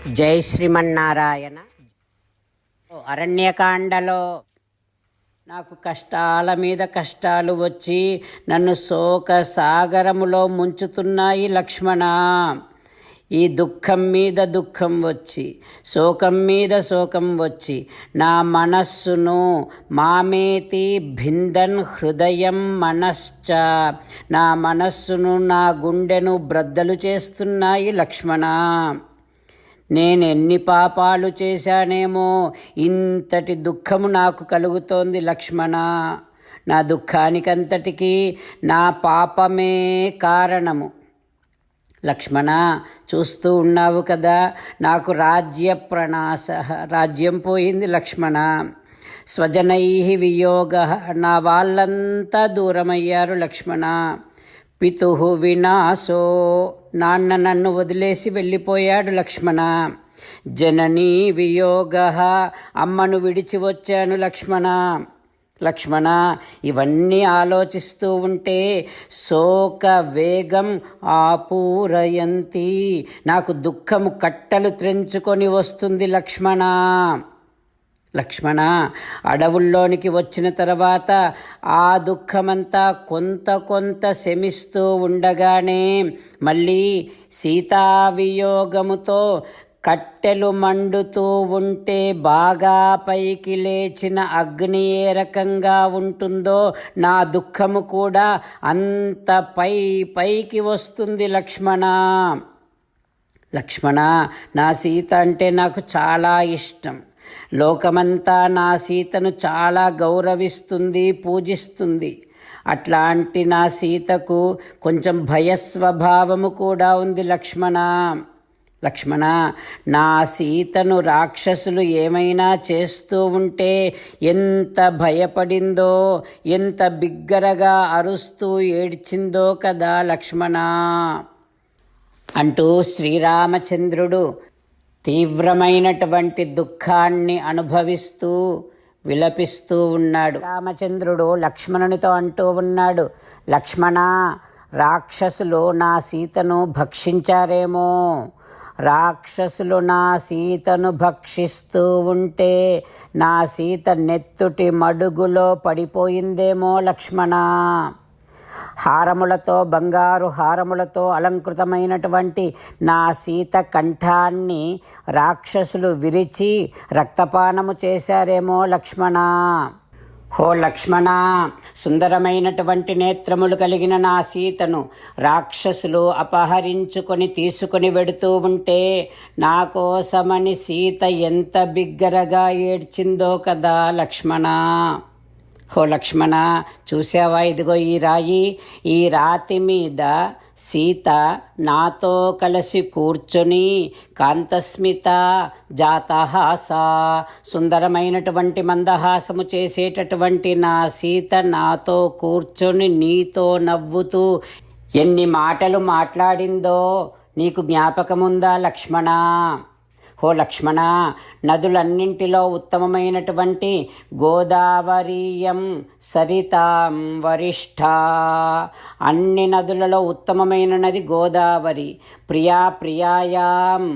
జై శ్రీమన్నారాయణ. అరణ్యకాండలో నాకు కష్టాల మీద కష్టాలు వచ్చి నన్ను శోక సాగరములో ముంచుతున్నాయి లక్ష్మణ. ఈ దుఃఖం మీద దుఃఖం వచ్చి, శోకం మీద శోకం వచ్చి నా మనస్సును మామేతి భిందన్ హృదయం మనశ్చ, నా మనస్సును నా గుండెను బ్రద్దలు చేస్తున్నాయి లక్ష్మణ. నేనెన్ని పాపాలు చేశానేమో ఇంతటి దుఃఖము నాకు కలుగుతోంది లక్ష్మణ. నా దుఃఖానికంతటికీ నా పాపమే కారణము లక్ష్మణ. చూస్తూ ఉన్నావు కదా, నాకు రాజ్యం పోయింది లక్ష్మణ. స్వజనై వియోగ, నా వాళ్ళంతా దూరమయ్యారు లక్ష్మణ. పితు వినాశో, నాన్న నన్ను వదిలేసి వెళ్ళిపోయాడు లక్ష్మణ. జననీ వియోగ, అమ్మను విడిచి వచ్చాను లక్ష్మణ. లక్ష్మణ, ఇవన్నీ ఆలోచిస్తూ ఉంటే శోక వేగం ఆపూరయంతి, నాకు దుఃఖము కట్టలు త్రెంచుకొని వస్తుంది లక్ష్మణ. లక్ష్మణ, అడవుల్లోనికి వచ్చిన తర్వాత ఆ దుఃఖమంతా కొంత శమిస్తూ ఉండగానే మళ్ళీ సీతావియోగముతో కట్టెలు మండుతూ ఉంటే బాగా పైకి లేచిన అగ్ని ఏ రకంగా ఉంటుందో నా దుఃఖము కూడా అంత పైకి వస్తుంది లక్ష్మణ. లక్ష్మణ, నా సీత అంటే నాకు చాలా ఇష్టం. లోకమంతా నా సీతను చాలా గౌరవిస్తుంది, పూజిస్తుంది. అట్లాంటి నా సీతకు కొంచెం భయస్వభావము కూడా ఉంది లక్ష్మణ. లక్ష్మణ, నా సీతను రాక్షసులు ఏమైనా చేస్తూ ఉంటే ఎంత భయపడిందో, ఎంత బిగ్గరగా అరుస్తూ ఏడ్చిందో కదా లక్ష్మణ అంటూ శ్రీరామచంద్రుడు తీవ్రమైనటువంటి దుఃఖాన్ని అనుభవిస్తూ విలపిస్తూ ఉన్నాడు. రామచంద్రుడు లక్ష్మణునితో అంటూ ఉన్నాడు, లక్ష్మణ, రాక్షసులు నా సీతను భక్షించారేమో. రాక్షసులు నా సీతను భక్షిస్తూ ఉంటే నా సీత నెత్తుటి మడుగులో పడిపోయిందేమో లక్ష్మణ. హారములతో, బంగారు హారములతో అలంకృతమైనటువంటి నా సీత కంఠాన్ని రాక్షసులు విరిచి రక్తపానము చేశారేమో లక్ష్మణ. హో లక్ష్మణ, సుందరమైనటువంటి నేత్రములు కలిగిన నా సీతను రాక్షసులు అపహరించుకొని తీసుకొని వెడుతూ ఉంటే నా కోసమని సీత ఎంత బిగ్గరగా ఏడ్చిందో కదా లక్ష్మణ. హో లక్ష్మణ, చూసావా, ఇదిగో ఈ రాయి, ఈ రాతి మీద సీత నాతో కలిసి కూర్చొని కాంతస్మిత జాతహాస, సుందరమైనటువంటి మందహాసము చేసేటటువంటి నా సీత నాతో కూర్చొని నీతో నవ్వుతూ ఎన్ని మాటలు మాట్లాడిందో నీకు జ్ఞాపకముందా లక్ష్మణ. హో లక్ష్మణ, నదులన్నింటిలో ఉత్తమమైనటువంటి గోదావరీయం సరితాం వరిష్ఠ, అన్ని నదులలో ఉత్తమమైన నది గోదావరి. ప్రియాయాం,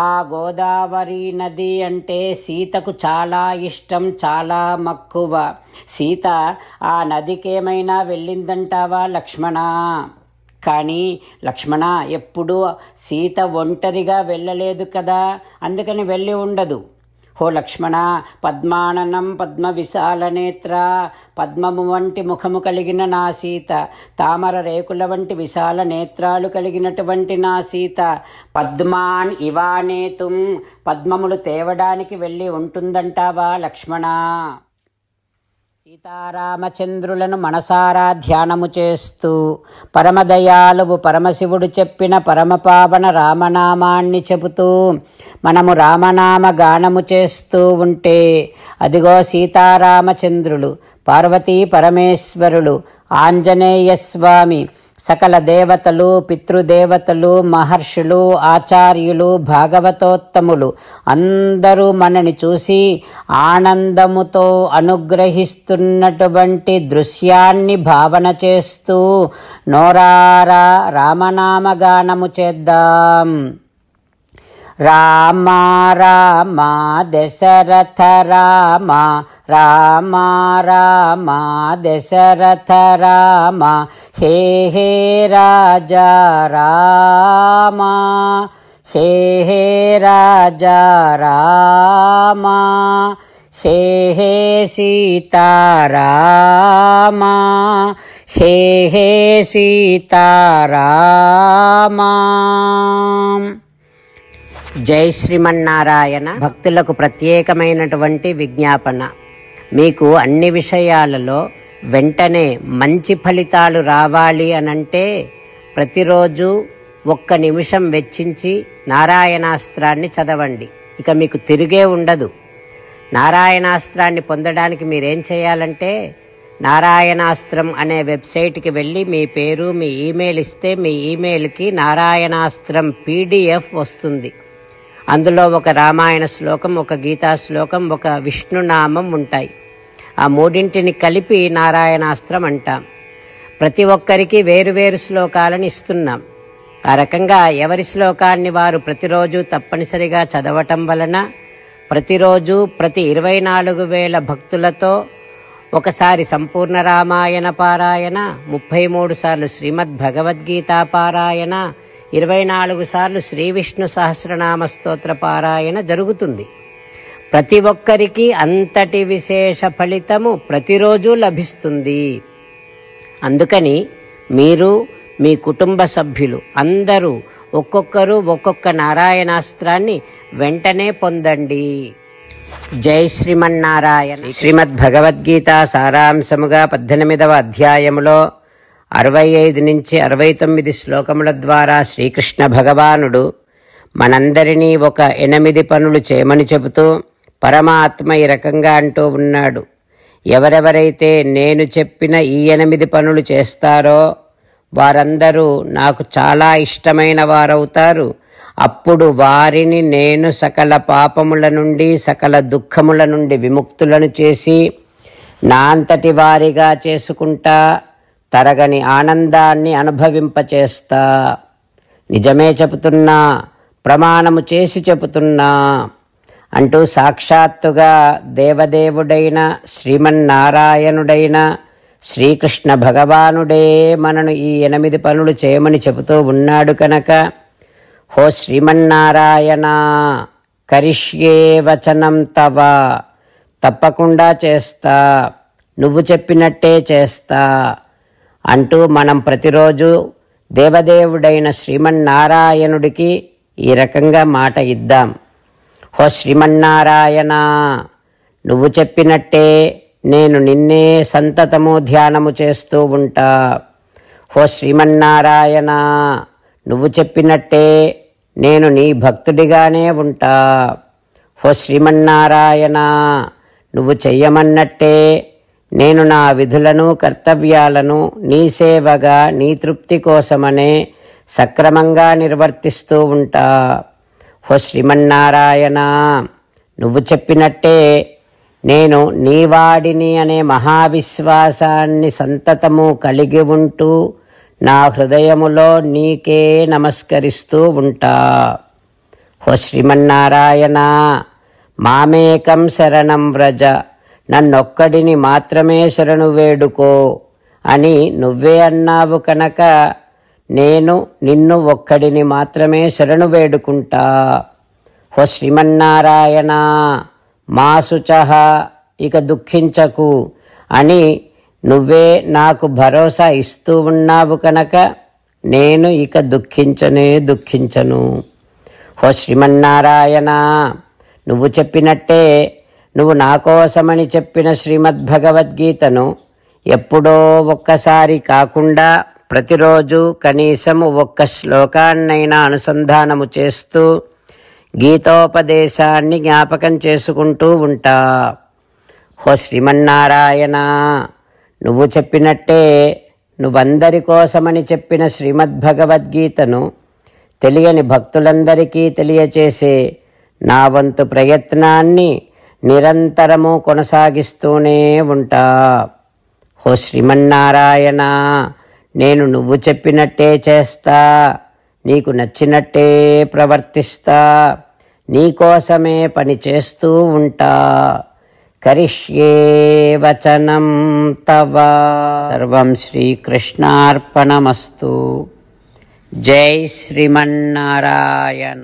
ఆ గోదావరి నది అంటే సీతకు చాలా ఇష్టం, చాలా మక్కువ. సీత ఆ నదికేమైనా వెళ్ళిందంటావా లక్ష్మణ? కానీ లక్ష్మణ, ఎప్పుడూ సీత ఒంటరిగా వెళ్ళలేదు కదా, అందుకని వెళ్ళి ఉండదు. హో లక్ష్మణ, పద్మాననం పద్మ విశాల నేత్ర, పద్మము వంటి ముఖము కలిగిన నా సీత, తామర రేకుల వంటి విశాల నేత్రాలు కలిగినటువంటి నా సీత పద్మాన్ ఇవానేతుం, పద్మములు తేవడానికి వెళ్ళి ఉంటుందంటావా లక్ష్మణ? సీతారామచంద్రులను మనసారా ధ్యానము చేస్తూ పరమదయాలువు పరమశివుడు చెప్పిన పరమపావన రామనామాన్ని చెబుతూ మనము రామనామ గానము చేస్తూ ఉంటే అదిగో సీతారామచంద్రులు, పార్వతీ పరమేశ్వరులు, ఆంజనేయస్వామి, సకల దేవతలు, పితృదేవతలు, మహర్షులు, ఆచార్యులు, భాగవతోత్తములు అందరూ మనని చూసి ఆనందముతో అనుగ్రహిస్తున్నటువంటి దృశ్యాన్ని భావన చేస్తూ నోరారా రామనామగానము చేద్దాం. రామ రామ దశరథ రామ రామ రామ దశరథ రామ హే హే రాజా రామ హే హే రాజా రామ హే హే సీతారామ హే హే సీతారామ. జై శ్రీమన్నారాయణ. భక్తులకు ప్రత్యేకమైనటువంటి విజ్ఞాపన. మీకు అన్ని విషయాలలో వెంటనే మంచి ఫలితాలు రావాలి అనంటే ప్రతిరోజు 1 నిమిషం వెచ్చించి నారాయణాస్త్రాన్ని చదవండి. ఇక మీకు తిరిగే ఉండదు. నారాయణాస్త్రాన్ని పొందడానికి మీరేం చేయాలంటే నారాయణాస్త్రం అనే వెబ్సైట్కి వెళ్ళి మీ పేరు మీ ఈమెయిల్ ఇస్తే మీ ఈమెయిల్కి నారాయణాస్త్రం PDF వస్తుంది. అందులో ఒక రామాయణ శ్లోకం, ఒక గీతా శ్లోకం, ఒక విష్ణునామం ఉంటాయి. ఆ 3ంటిని కలిపి నారాయణాస్త్రం అంటాం. ప్రతి ఒక్కరికి వేరువేరు శ్లోకాలను ఇస్తున్నాం. ఆ రకంగా ఎవరి శ్లోకాన్ని వారు ప్రతిరోజు తప్పనిసరిగా చదవటం వలన ప్రతిరోజు ప్రతి 24,000 భక్తులతో ఒకసారి సంపూర్ణ రామాయణ పారాయణ, 33 సార్లు శ్రీమద్ భగవద్గీత పారాయణ, 24 సార్లు శ్రీ విష్ణు సహస్రనామ స్తోత్ర పారాయణ జరుగుతుంది. ప్రతి ఒక్కరికి అంతటి విశేష ఫలితము ప్రతిరోజు లభిస్తుంది. అందుకని మీరు మీ కుటుంబ సభ్యులు అందరూ ఒక్కొక్కరు ఒక్కొక్క నారాయణాస్త్రాన్ని వెంటనే పొందండి. జై శ్రీమన్నారాయణ. శ్రీమద్ భగవద్గీత సారాంశముగా 18వ అధ్యాయములో 65 నుంచి 69 శ్లోకముల ద్వారా శ్రీకృష్ణ భగవానుడు మనందరినీ ఒక 8 పనులు చేయమని చెబుతూ పరమాత్మ ఈ రకంగా అంటూ ఉన్నాడు. ఎవరెవరైతే నేను చెప్పిన ఈ 8 పనులు చేస్తారో వారందరూ నాకు చాలా ఇష్టమైన వారవుతారు. అప్పుడు వారిని నేను సకల పాపముల నుండి సకల దుఃఖముల నుండి విముక్తులను చేసి నా అంతటి వారిగా చేసుకుంటా, తరగని ఆనందాన్ని అనుభవింపచేస్తా. నిజమే చెబుతున్నా, ప్రమాణము చేసి చెబుతున్నా అంటూ సాక్షాత్తుగా దేవదేవుడైన శ్రీమన్నారాయణుడైన శ్రీకృష్ణ భగవానుడే మనను ఈ 8 పనులు చేయమని చెబుతూ ఉన్నాడు కనుక, హో శ్రీమన్నారాయణ కరిష్యే వచనం తవ, తప్పకుండా చేస్తా, నువ్వు చెప్పినట్టే చేస్తా అంటూ మనం ప్రతిరోజు దేవదేవుడైన శ్రీమన్నారాయణుడికి ఈ రకంగా మాట ఇద్దాం. హో శ్రీమన్నారాయణ, నువ్వు చెప్పినట్టే నేను నిన్నే సంతతము ధ్యానము చేస్తూ ఉంటా. హో శ్రీమన్నారాయణ, నువ్వు చెప్పినట్టే నేను నీ భక్తుడిగానే ఉంటా. హో శ్రీమన్నారాయణ, నువ్వు చెయ్యమన్నట్టే నేను నా విధులను కర్తవ్యాలను నీ సేవగా నీ తృప్తి కోసమనే సక్రమంగా నిర్వర్తిస్తూ ఉంటా. హో శ్రీమన్నారాయణ, నువ్వు చెప్పినట్టే నేను నీవాడిని అనే మహావిశ్వాసాన్ని సంతతము కలిగి ఉంటూ నా హృదయములో నీకే నమస్కరిస్తూ ఉంటా. హో శ్రీమన్నారాయణ, మామేకం శరణం వ్రజ, నన్నొక్కడిని మాత్రమే శరణు వేడుకో అని నువ్వే అన్నావు కనుక నేను నిన్ను ఒక్కడిని మాత్రమే శరణు వేడుకుంటా. హో శ్రీమన్నారాయణ, మా శుచః, ఇక దుఃఖించకు అని నువ్వే నాకు భరోసా ఇస్తూ ఉన్నావు కనుక నేను ఇక దుఃఖించను. హో శ్రీమన్నారాయణ, నువ్వు చెప్పినట్టే నువ్వు నా కోసమని చెప్పిన శ్రీమద్భగవద్గీతను ఎప్పుడో ఒక్కసారి కాకుండా ప్రతిరోజు కనీసము 1 శ్లోకాన్నైనా అనుసంధానము చేస్తూ గీతోపదేశాన్ని జ్ఞాపకం చేసుకుంటూ ఉంటా. హో శ్రీమన్నారాయణ, నువ్వు చెప్పినట్టే నువ్వందరి కోసమని చెప్పిన శ్రీమద్భగవద్గీతను తెలియని భక్తులందరికీ తెలియచేసే నా వంతు ప్రయత్నాన్ని నిరంతరము కొనసాగిస్తూనే ఉంటా. హో శ్రీమన్నారాయణ, నేను నువ్వు చెప్పినట్టే చేస్తా, నీకు నచ్చినట్టే ప్రవర్తిస్తా, నీకోసమే పని చేస్తూ ఉంటా. కరిష్యే వచనం తవ. సర్వం శ్రీకృష్ణార్పణమస్తు. జై శ్రీమన్నారాయణ.